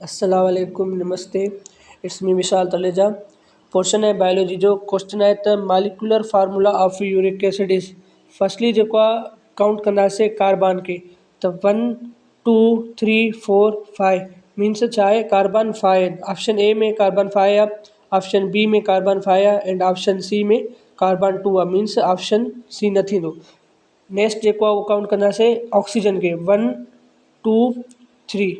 अस्सलाम वालेकुम, नमस्ते। It's me Vishal Taleja. Portion है बायोलॉजी जो क्वेश्चन है त molecular formula of uric acid is. Firstly जेको आहे काउंट कंदासीं कार्बन के त 1 2 3 4 5 मीन्स छा आहे कार्बन 5। ऑप्शन ए में कार्बन 5 आहे, ऑप्शन बी में कार्बन 5 आहे एंड ऑप्शन सी में कार्बन 2 आहे। मीन्स ऑप्शन सी न थींदो। नेक्स्ट जेको आहे उहो काउंट कंदासीं ऑक्सीजन के 1 2 3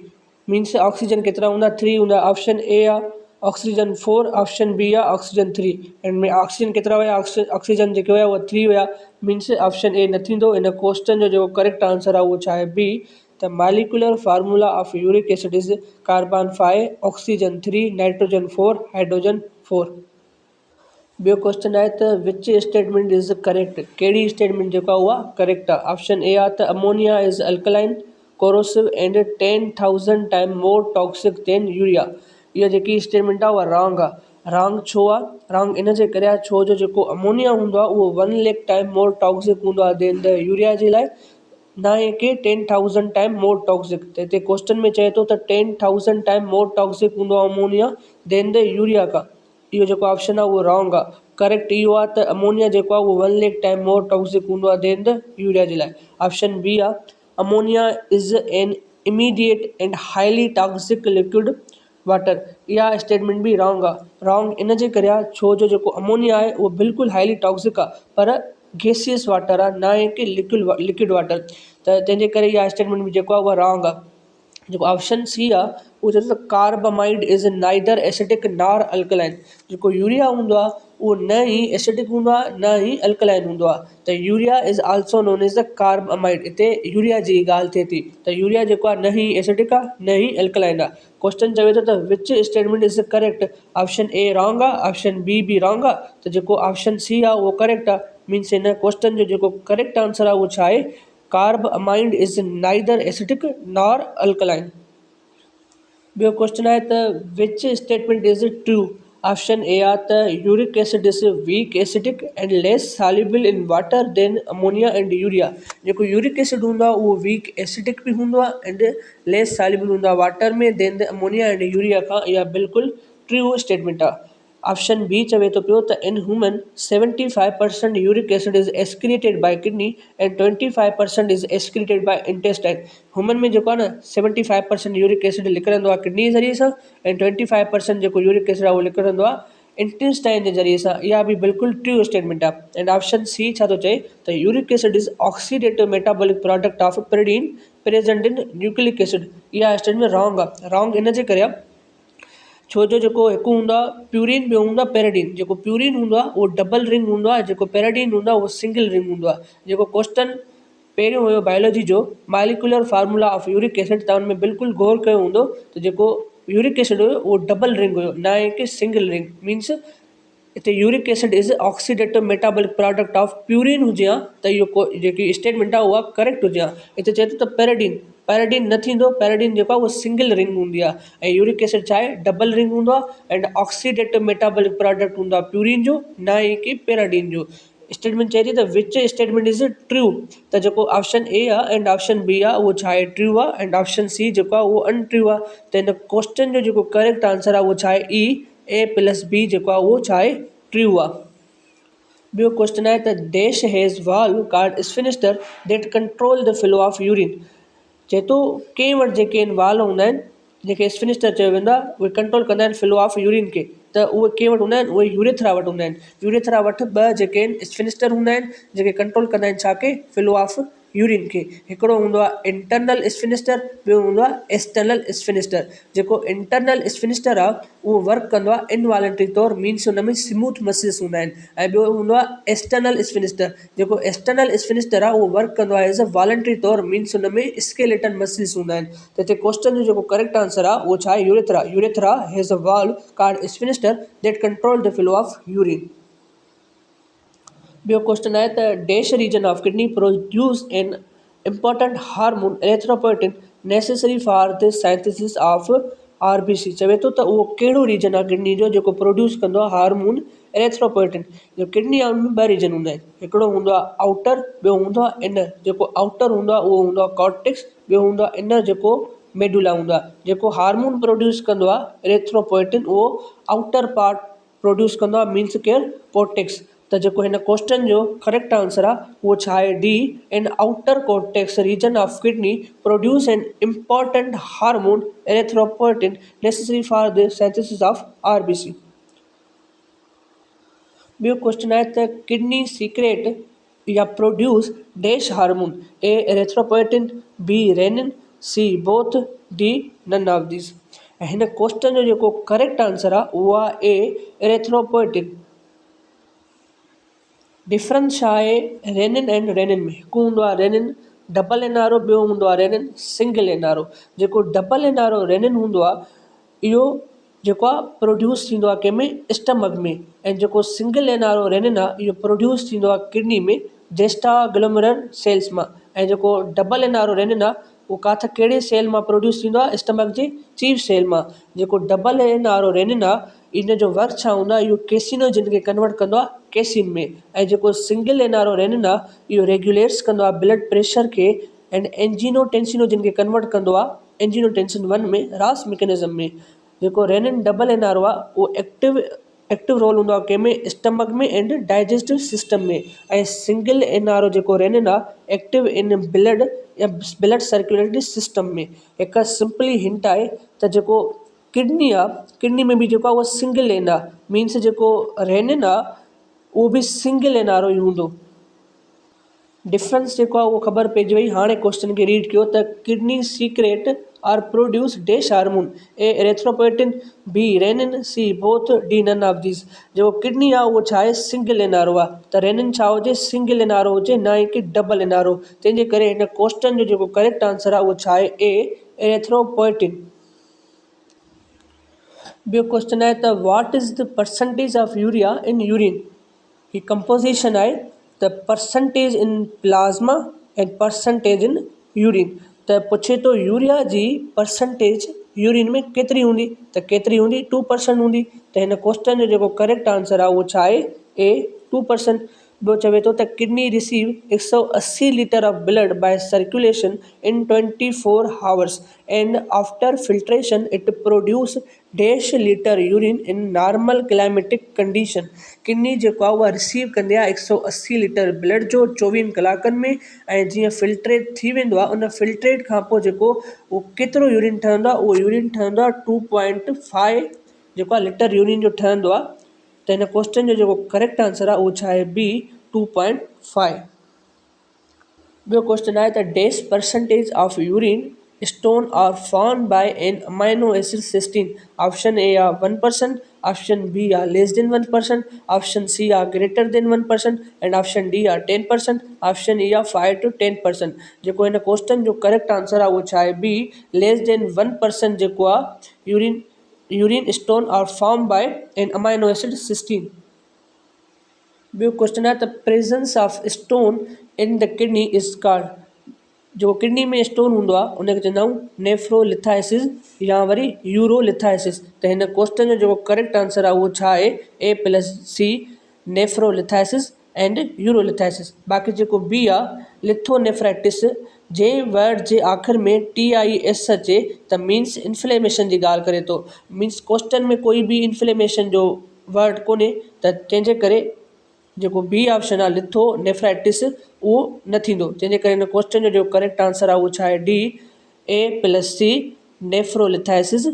मीन्स ऑक्सीजन केतिरा हूंदा 3 हूंदा। ऑप्शन ए आहे ऑक्सीजन 4, ऑप्शन बी आहे ऑक्सीजन 3 एंड में ऑक्सीजन केतिरा हुया ऑक्सीजन जेके हुया उहे 3 हुया। मीन्स ऑप्शन ए न थींदो। इन क्वेश्चन जो जेको करेक्ट आंसर आहे उहो छा आहे B. The molecular formula of uric acid is carbon 5 oxygen 3 nitrogen 4 hydrogen 4। ॿियो क्वेश्चन आहे त विच स्टेटमेंट इज़ करेक्ट। कहिड़ी स्टेटमेंट जेका उहा करेक्ट आहे। ऑप्शन ए आहे त ammonia is alkaline corrosive and 10,000 time more toxic than urea. इहा जेकी स्टेटमेंट आहे उहा रॉन्ग आहे। रॉन्ग छो आहे? रॉन्ग इन जे करे आहे छो जो जेको अमोनिया हूंदो आहे उहो 1 लाख टाइम मोर टॉक्सिक हूंदो आहे देन द यूरिया जे लाइ, ना आहे कि 10,000 टाइम मोर टॉक्सिक। त हिते क्वेश्चन में चए थो त 10,000 टाइम मोर टॉक्सिक हूंदो आहे अमोनिया देन द यूरिया खां। इहो जेको ऑप्शन आहे उहो रॉन्ग आहे। करेक्ट इहो आहे त अमोनिया जेको आहे उहो 1 लाख टाइम मोर टॉक्सिक हूंदो आहे देन द यूरिया जे लाइ। ऑप्शन बी आहे ammonia is an immediate and highly toxic liquid water. इहा स्टेटमेंट बि रॉन्ग आहे। रॉन्ग इन जे करे आहे छो जो जेको अमोनिया आहे उहो बिल्कुलु हाईली टॉक्सिक आहे पर गैसियस वाटर आहे, ना आहे कि लिक्विड वाटर। त तंहिंजे करे इहा स्टेटमेंट बि जेको आहे उहा रॉन्ग आहे। जेको ऑप्शन सी आहे उहो चए थो carbamide is neither acidic nor alkaline. जेको यूरिया हूंदो आहे उहो न ई एसिडिक हूंदो आहे न ई अल्कलाइन हूंदो आहे। त urea is also non as the carbamide. हिते यूरिया जी ॻाल्हि थिए थी त यूरिया जेको आहे न ई एसिडिक आहे न ई अल्कलाइन आहे। क्वेश्चन चवे थो त which statement is correct. Option A wrong आहे, ऑप्शन बी बि रॉन्ग आहे, त जेको ऑप्शन सी आहे उहो करेक्ट आहे। मीन्स हिन क्वेश्चन जो जेको करेक्ट आंसर आहे उहो छा आहे carbamide is neither acidic nor alkaline. ॿियो क्वेश्चन आहे त which statement is true. Option A आहे त uric acid is weak acidic and less soluble in water than ammonia and urea. जेको यूरिक एसिड हूंदो आहे उहो वीक एसिडिक बि हूंदो आहे एंड लेस सॉल्युबल हूंदो आहे वाटर में than the ammonia and urea खां। इहा बिल्कुलु ट्रू स्टेटमेंट आहे। ऑप्शन बी चवे थो पियो त in human 75% uric acid is excreted by kidney and 25% is excreted by intestine. Human में जेको आहे न 75% यूरिक एसिड निकिरंदो आहे किडनी जे ज़रिए सां ऐं 25% जेको यूरिक एसिड आहे उहो निकिरंदो आहे इंटेस्टाइन जे ज़रिए सां। इहा बि बिल्कुलु ट्रू स्टेटमेंट आहे। एंड ऑप्शन सी छा थो चए त uric acid is oxidative metabolic product of pyridine present in nucleic acid. इहा स्टेटमेंट रॉन्ग आहे। रॉन्ग इन जे करे आहे छो जो जेको हिकु हूंदो आहे प्यूरिन, ॿियो हूंदो आहे पेरिडीन। जेको प्यूरिन हूंदो आहे उहो डबल रिंग हूंदो आहे, जेको पेरिडीन हूंदो आहे उहो सिंगल रिंग हूंदो आहे। जेको क्वेश्चन पहिरियों हुयो बायोलॉजी जो molecular formula of uric acid, त हुन में बिल्कुलु गौर कयो हूंदो त जेको यूरिक एसिड हुयो उहो डबल रिंग हुयो, ना आहे कि सिंगल रिंग। मीन्स हिते uric acid is oxidative metabolic product of purine हुजे हा त इहो जेकी स्टेटमेंट आहे उहा करेक्ट हुजे हा। हिते चए थो त पेरिडीन, पेरिडीन न थींदो। पेरिडीन जेको आहे उहो सिंगल रिंग हूंदी आहे ऐं यूरिक एसिड छा आहे डबल रिंग हूंदो आहे एंड ऑक्सीडेटिव मेटाबॉलिक प्रोडक्ट हूंदो आहे प्यूरिन जो, ना आहे कि पेरिडीन जो। स्टेटमेंट चए थी त विच स्टेटमेंट इज़ ट्रू। त जेको ऑप्शन ए आहे एंड ऑप्शन बी आहे उहो छा आहे ट्रू आहे एंड ऑप्शन सी जेको आहे उहो अनट्रू आहे। त हिन क्वेश्चन जो जेको करेक्ट आंसर आहे उहो छा आहे ई ए प्लस बी जेको आहे उहो छा आहे ट्रू आहे। ॿियो क्वेश्चन आहे त dash has valve called sphincter that control the flow of urine. चए थो कंहिं वटि जेके आहिनि वाल्व हूंदा आहिनि जेके स्फिनिस्टर चयो वेंदो आहे उहे कंट्रोल कंदा आहिनि फ्लो ऑफ यूरिन खे। त उहे कंहिं वटि हूंदा आहिनि उहे यूरेथ्रा वटि हूंदा आहिनि। यूरेथ्रा वटि ॿ जेके आहिनि स्फिनिस्टर हूंदा आहिनि जेके कंट्रोल कंदा आहिनि छा के फ्लो ऑफ यूरिन खे। हिकिड़ो हूंदो आहे इंटरनल स्फिनिस्टर, ॿियो हूंदो आहे एक्सटर्नल स्फिनिस्टर। जेको इंटरनल स्फिनिस्टर आहे उहो वर्क कंदो आहे इनवॉलंटरी तौरु, मीन्स हुन में स्मूथ मसल्स हूंदा आहिनि। ऐं ॿियो हूंदो आहे एक्सटर्नल स्फिनिस्टर। जेको एक्सटर्नल स्फिनिस्टर आहे उहो वर्क कंदो आहे एज़ अ वॉलंटरी तौरु, मीन्स हुन में स्केलेटन मसल्स हूंदा आहिनि। त हिते क्वेश्चन जो जेको करेक्ट आंसर आहे उहो छा आहे urethra. Urethra has a valve called sphincter that control the flow of urine. ॿियो क्वेश्चन आहे त dash region of kidney produce an important hormone erythropoietin necessary for the synthesis of RBC. चवे थो त उहो कहिड़ो रीजन आहे किडनी जो जेको प्रोड्यूस कंदो आहे हार्मोन एरिथ्रोपोएटिन। जो किडनी आहे उनमें ॿ रीजन हूंदा आहिनि, हिकिड़ो हूंदो आहे आउटर, ॿियो हूंदो आहे इनर। जेको आउटर हूंदो आहे उहो हूंदो आहे कॉर्टेक्स, ॿियो हूंदो आहे इनर जेको मेडुला हूंदो आहे। जेको हार्मोन प्रोड्यूस कंदो आहे एरिथ्रोपोएटिन, उहो आउटर पार्ट प्रोड्यूस कंदो आहे, मीन्स केयर कोर्टेक्स। त जेको हिन क्वेश्चन जो करेक्ट आंसर आहे उहो छा आहे, D. In outer cortex region of kidney produce an important hormone erythropoietin necessary for the synthesis of RBC. ॿियो क्वेश्चन आहे त किडनी सीक्रेट या produce dash hormone, A erythropoietin, B renin, C both, D none of these. ऐं हिन question जो जेको correct answer आहे उहो आहे ए एरिथ्रोपोएटिन। डिफरेंस छा आहे रेनिन एंड रेनिन में? हिकु हूंदो आहे renin double N R O, ॿियो हूंदो आहे renin single N R O. जेको double N R O renin हूंदो आहे इहो जेको आहे प्रोड्यूस थींदो आहे कंहिंमें, स्टमक में। ऐं जेको single N R O renin आहे इहो प्रोड्यूस थींदो आहे किडनी में, जेस्टाग्लोमेरुलर सेल्स मां। ऐं जेको double N R O renin आहे उहो किथे कहिड़े सेल मां प्रोड्यूस थींदो आहे, स्टमक जे चीफ सेल मां। जेको double N R O renin आहे इन जो वर्क छा हूंदो आहे, इहो केसिनोजिन खे कन्वर्ट कंदो आहे केसिन में। ऐं जेको single N R O renin आहे इहो रेगुलेट्स कंदो आहे ब्लड प्रेशर खे एंड एंजीनोटेंसिनोजिन खे कन्वर्ट कंदो आहे एंजीनोटेंसिन 1 में, रास मैकेनिज़्म में। जेको renin double N R O आहे उहो एक्टिव रोल हूंदो आहे कंहिंमें, स्टमक में एंड डाइजेस्टिव सिस्टम में। ऐं सिंगल एन आर ओ जेको रेनिन आहे एक्टिव इन ब्लड या ब्लड सर्कुलेटरी सिस्टम में। हिकु सिंपली हिंट आहे त जेको किडनी आहे, किडनी में बि जेको आहे उहो सिंगल एन आहे, मीन्स जेको रेनिन आहे उहो बि सिंगल एन आर ओ ई हूंदो। डिफरेंस जेको आहे उहो ख़बर पइजी वई। हाणे क्वेश्चन खे रीड कयो त kidney secrete or produce dash hormone, A erythropoietin, B renin, C both, D none of these. जेको किडनी आहे उहो छा आहे, सिंगल एन आर ओ आहे। त रेनिन छा हुजे, सिंगल एन आर ओ हुजे, न कि डबल एन आर ओ। तंहिंजे करे हिन क्वेश्चन जो जेको करेक्ट आंसर आहे उहो छा आहे, ए एरिथ्रोपोएटिन। ॿियो क्वेश्चन आहे त what is the percentage of urea in urine. ही कंपोजिशन आहे त percentage in plasma and percentage in urine. त पुछे थो यूरिया जी परसेंटेज यूरिन में केतिरी हूंदी, त केतिरी हूंदी, 2% हूंदी। त हिन क्वेश्चन जो जेको करेक्ट आंसर आहे उहो छा आहे, ए 2%। ॿियो चवे थो त kidney receive 180 litre of blood by circulation in 24 hours and after filtration it produce dash litre urine in normal climatic condition. Kidney जेको आहे उहा रिसीव कंदी आहे 180 लीटर ब्लड जो 24 कलाकनि में। ऐं जीअं फिल्ट्रेट थी वेंदो आहे, उन फिल्ट्रेट खां पोइ जेको उहो केतिरो यूरिन ठहंदो आहे, उहो यूरिन ठहंदो आहे 2.5 जेको आहे लीटर यूरिन जो ठहंदो आहे। त हिन क्वेश्चन जो जेको करेक्ट आंसर आहे उहो छा आहे, बी 2.5। ॿियो क्वेश्चन आहे त dash percentage of urine stone are form by an amino acid cysteine. Option A आहे 1%, ऑप्शन बी आहे लेस देन 1%, ऑप्शन सी आहे greater than 1% and option D आहे 10%, ऑप्शन ई आहे 5 to 10%। जेको हिन क्वेश्चन जो करेक्ट आंसर आहे उहो छा आहे, बी लेस देन 1% जेको आहे urine stone are form by an amino acid cysteine. ॿियो क्वेश्चन आहे त presence of stone in the kidney is called. जो किडनी में स्टोन हूंदो आहे उनखे चवंदा आहियूं नेफ्रोलिथाइसिस या वरी यूरोलिथाइसिस। त हिन क्वेश्चन जो जेको करेक्ट आंसर आहे उहो छा आहे, ए plus C nephrolithiasis and urolithiasis. बाक़ी जेको बी आहे लिथोनेफ्राइटिस, जे वर्ड जे आख़िर में TIS अचे त मीन्स इन्फ्लेमेशन जी ॻाल्हि करे थो। मीन्स क्वेश्चन में कोई बि इन्फ्लेमेशन जो वर्ड कोन्हे, त तंहिंजे करे जेको बी ऑप्शन आहे लिथोनेफ्राइटिस उहो न थींदो। तंहिंजे करे हिन क्वेश्चन जो जेको करेक्ट आंसर आहे उहो छा आहे, D A plus C nephrolithiasis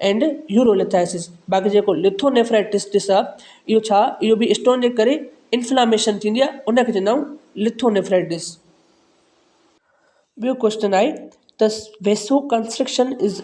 and urolithiasis. बाक़ी जेको लिथोनेफ्राइटिस आहे इहो छा, इहो बि स्टोन जे करे इन्फ्लामेशन थींदी आहे, उनखे चवंदा आहियूं लिथोनेफ्राइटिस। ॿियो क्वेश्चन आहे त vasoconstriction is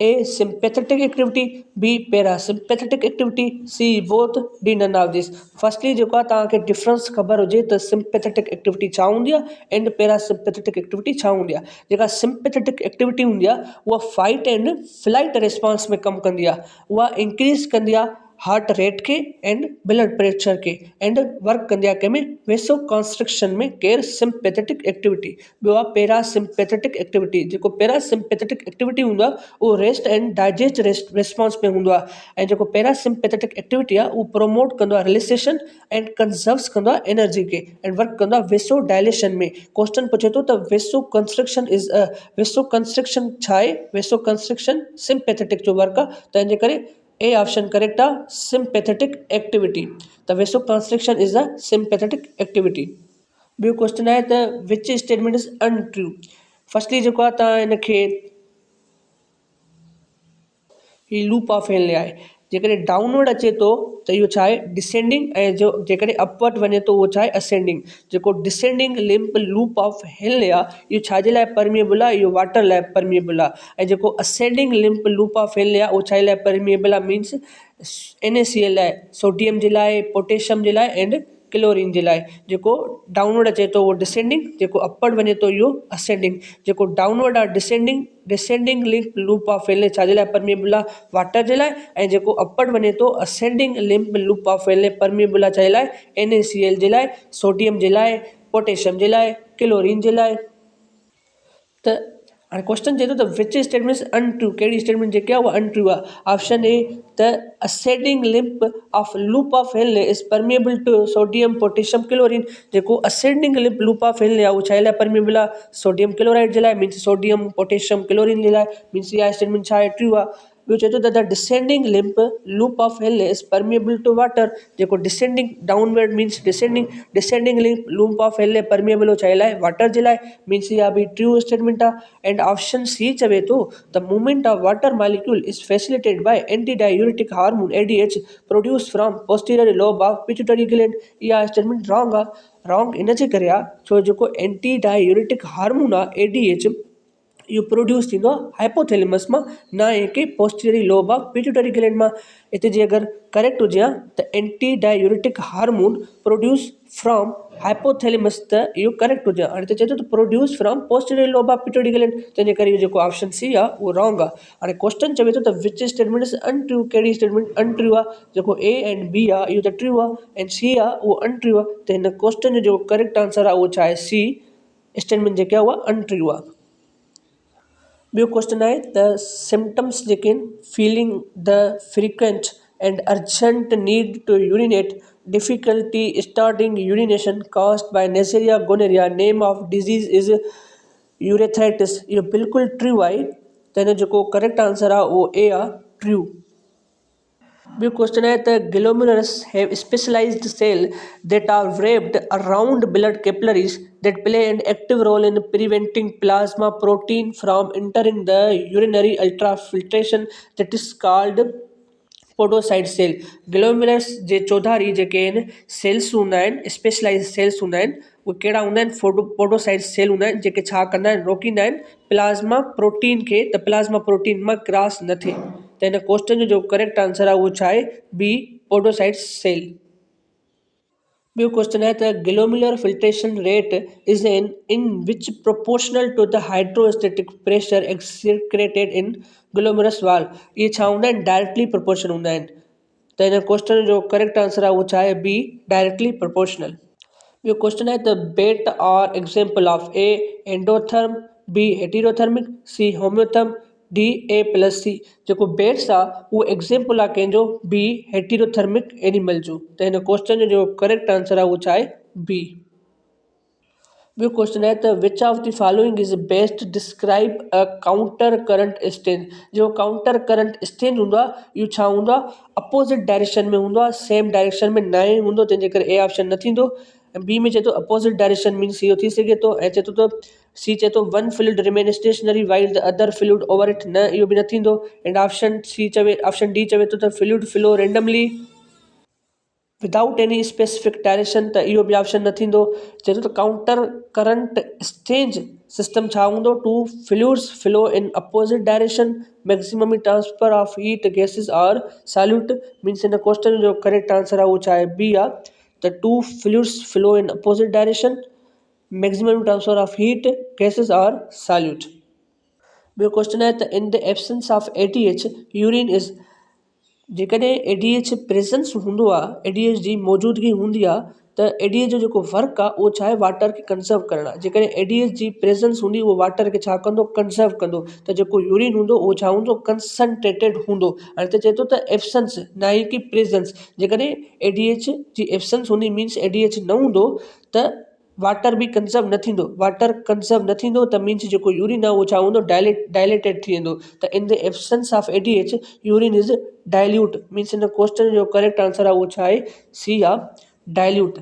a sympathetic activity, B parasympathetic activity, C both, D none of this. Firstly जेको आहे तव्हांखे डिफरेंस ख़बर हुजे त सिंपैथेटिक एक्टिविटी छा हूंदी आहे एंड पैरासिम्पैथेटिक एक्टिविटी छा हूंदी आहे। जेका सिंपैथेटिक एक्टिविटी हूंदी आहे उहा फाइट एंड फ्लाइट रिस्पॉन्स में कमु कंदी आहे। उहा इंक्रीज़ कंदी आहे हार्ट रेट के एंड ब्लड प्रेशर के एंड वर्क कंदी आहे कंहिंमें वेसो कॉन्स्ट्रिक्शन में केयर सिंपैथेटिक एक्टिविटी। ॿियो आहे पैरासिम्पैथेटिक एक्टिविटी। जेको पैरासिम्पैथेटिक एक्टिविटी हूंदो आहे उहो rest and digest rest response में हूंदो आहे। ऐं जेको पैरासिम्पैथेटिक एक्टिविटी आहे उहो प्रमोट कंदो आहे रिलैक्सेशन एंड कंजर्व्स कंदो आहे एनर्जी खे एंड वर्क कंदो आहे वेसो डायलेशन में। क्वेश्चन पुछे थो त vasoconstriction is vasoconstriction छा आहे? वेसो कंस्ट्रिक्शन सिंपैथेटिक जो वर्क आहे, तंहिंजे करे ए ऑप्शन करेक्ट आहे सिंपैथेटिक एक्टिविटी। त vasoconstriction is a sympathetic activity. ॿियो क्वेश्चन आहे त which statement is untrue. Firstly जेको आहे तव्हां हिनखे ही लूप ऑफ हेल आहे। जेकॾहिं डाउनवर्ड अचे थो त इहो छा आहे डिसेंडिंग, ऐं जो जेकॾहिं अपवर्ड वञे थो उहो छा आहे असेंडिंग। जेको descending limb loop of Henle आहे इहो छाजे लाइ परमिएबल आहे? इहो वाटर लाइ परमिएबल आहे। ऐं जेको ascending limb loop of Henle आहे उहो छाजे लाइ परमिएबल आहे? मीन्स NaCl लाइ, सोडियम जे लाइ, पोटेशियम जे लाइ एंड क्लोरीन जे लाइ। जेको डाउनवर्ड अचे थो उहो डिसेंडिंग, जेको अपवर्ड वञे थो इहो असेंडिंग। जेको डाउनवर्ड आहे descending, descending limb loop of hello छाजे लाइ परमिएबल आहे? वाटर जे लाइ। ऐं जेको अपवर्ड वञे थो ascending limb loop of Henle permeable आहे छाजे लाइ? NaCl जे लाइ, सोडियम जे लाइ, पोटेशियम जे लाइ, क्लोरीन जे लाइ। त हाणे क्वेश्चन चए थो त विच स्टेटमेंट इज़ अनट्रू। कहिड़ी स्टेटमेंट जेकी आहे उहा अनट्रू आहे? ऑप्शन ए त ascending limb of loop of Henle is permeable to sodium potassium chlorine. जेको ascending limb loop of Henle आहे उहो छा लाइ परमिएबल आहे? सोडियम क्लोराइड जे लाइ, मीन्स सोडियम पोटेशियम क्लोरीन जे लाइ। मीन्स इहा स्टेटमेंट छा आहे? ट्रू आहे। ॿियो चए थो त the descending limb loop of Henle is permeable to water. जेको descending downward means descending, descending limb loop of Henle permeable हो छा लाइ? वाटर जे लाइ। मीन्स इहा बि ट्रू स्टेटमेंट आहे। एंड ऑप्शन सी चवे थो the movement of water molecule is facilitated by anti diuretic hormone ADH produce from posterior lobe of pituitary gland. इहा स्टेटमेंट रॉन्ग आहे। रॉन्ग इन जे करे आहे छो जेको एंटी डायूरेटिक हार्मोन आहे ADH इहो प्रोड्यूस थींदो आहे हाइपोथैलेमस मां, न आहे कि posterior lobe of pituitary gland मां। हिते जे अगरि करेक्ट हुजे हा त anti diuretic hormone produce from hypothalamus, त इहो करेक्ट हुजे हा। हाणे त चए थो त produce from posterior lobe of pituitary gland, तंहिंजे करे इहो जेको ऑप्शन सी आहे उहो रॉन्ग आहे। हाणे क्वेश्चन चवे थो त विच स्टेटमेंट इज़ अनट्रू। कहिड़ी स्टेटमेंट अनट्रू आहे? जेको ए एंड बी आहे इहो त ट्रू आहे, ऐं सी आहे उहो अनट्रू आहे। त हिन क्वेश्चन जो करेक्ट आंसर आहे उहो छा आहे? सी स्टेटमेंट जेके आहे उहा अनट्रू आहे। ॿियो क्वेश्चन आहे त सिम्टम्स जेके आहिनि feeling the frequent and urgent need to urinate, difficulty starting urination caused by Neisseria gonorrhoea, name of disease is urethritis. इहो बिल्कुलु ट्रू आहे। त हिन जेको करेक्ट आंसर आहे उहो ए आहे, ट्रू। ॿियो क्वेश्चन आहे त glomerulus have specialised cell that are wrapped around blood capillaries that play an active role in preventing plasma protein from entering the urinary ultrafiltration that is called podocyte cell. Glomerulus जे चौधारी जेके आहिनि sales हूंदा आहिनि, specialise sales हूंदा आहिनि, उहे कहिड़ा हूंदा आहिनि? पोडोसाइट सेल हूंदा आहिनि जेके छा कंदा आहिनि? रोकींदा आहिनि प्लाज़्मा प्रोटीन खे, त प्लाज़्मा प्रोटीन मां क्रॉस न थिए। त हिन क्वेश्चन जो करेक्ट आंसर आहे उहो छा आहे? B podocyte cell. ॿियो क्वेश्चन आहे त glomerular filtration rate is in which proportional to the hydrostatic pressure excreted in glomerulus वाल। इहे छा हूंदा आहिनि? डायरेक्टली प्रोपोर्शनल हूंदा आहिनि। त हिन क्वेश्चन जो करेक्ट आंसर आहे उहो छा आहे? B directly proportional. ॿियो क्वेश्चन आहे त bat are example of A endotherm, B heterothermic, C homeotherm, D A+C। जेको बेट्स आहे उहो एग्जाम्पल आहे कंहिंजो? बी हेटेरोथर्मिक एनिमल जो। त हिन क्वेश्चन जो करेक्ट आंसर आहे उहो छा आहे? बी। ॿियो क्वेश्चन आहे त which of the following is best describe a counter current Strange. जो काउंटर करंट स्टेंज हूंदो आहे इहो छा हूंदो आहे? अपोज़िट डायरेक्शन में हूंदो आहे, सेम डायरेक्शन में न हूंदो, तंहिंजे करे ए ऑप्शन न थींदो। ऐं बी में चए थो अपोज़िट डायरेक्शन मीन्स इहो थी सघे थो। ऐं चए थो त सी चए थो one fluid remain stationery while the other fluid over it, न इहो बि न थींदो। एंड ऑप्शन डी चवे थो त fluid flow randomly without any specific direction, त इहो बि ऑप्शन न थींदो। चए थो त काउंटर करंट एक्सचेंज सिस्टम छा हूंदो? Two fluids flow in opposite direction, maximum transfer of heat gases और सॉल्यूट। मीन्स हिन क्वेश्चन जो करेक्ट आंसर आहे उहो छा आहे? बी आहे। त two fluids flow in opposite direction, maximum transfer of heat gases और सॉल्यूट। ॿियो क्वेश्चन आहे त in the absence of ATH urine is जेकॾहिं ADH प्रेज़ेंस हूंदो आहे, ADH जी मौजूदगी हूंदी आहे, त ADH जो जेको वर्क आहे उहो छा आहे, वाटर खे कंज़र्व करणु आहे। जेकॾहिं ADH जी प्रेज़ेंस हूंदी, उहो वाटर खे छा कंदो, कंज़र्व कंदो। त जेको यूरिन हूंदो उहो छा हूंदो, कंसंट्रेटेड हूंदो। हाणे त चए थो त एब्सेंस ना ई की प्रेज़ेंस। जेकॾहिं ADH जी एब्सेंस हूंदी मीन्स ADH न हूंदो, त वाटर बि कंज़र्व न थींदो। वाटर कंज़र्व न थींदो त मीन्स जेको यूरिन आहे उहो छा हूंदो, डायलेटेड थी वेंदो। त in the absence of ADH urine is dilute. Means in question जो करेक्ट आंसर आहे उहो छा आहे, सी आहे, डाइल्यूट।